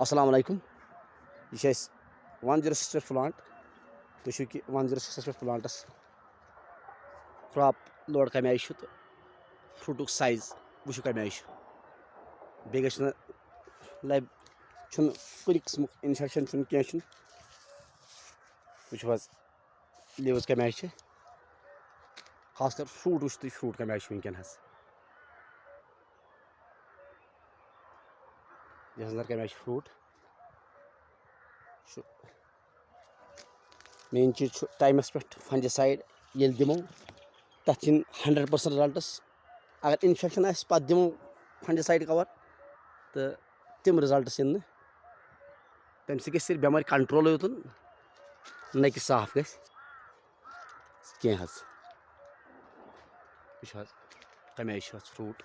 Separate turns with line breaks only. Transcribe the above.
अस्सलाम वालेकुम यह 106 प्लांट तुम 106 प्लांटस क्रॉप लोड कम आय तो फ्रूटुक साइज वो कम आय बे लैब कुन किस्म इन्फेक्शन कह वो लीव्स कम आय खास कर फ्रूट वो फ्रूट कम आय वनकन यह कम आय फ्रूट मेन चीज टाइमस पे फंजिसाइड ये दिमो तथ 100% रिजल्टस अगर इन्फेक्शन आस पत दिमो फंजिसाइड कवर तो तम रिजल्टस इन तम सिर्फ बेमार कंट्रोल योतन न कि साफ गस कह कम आय फ्रूट।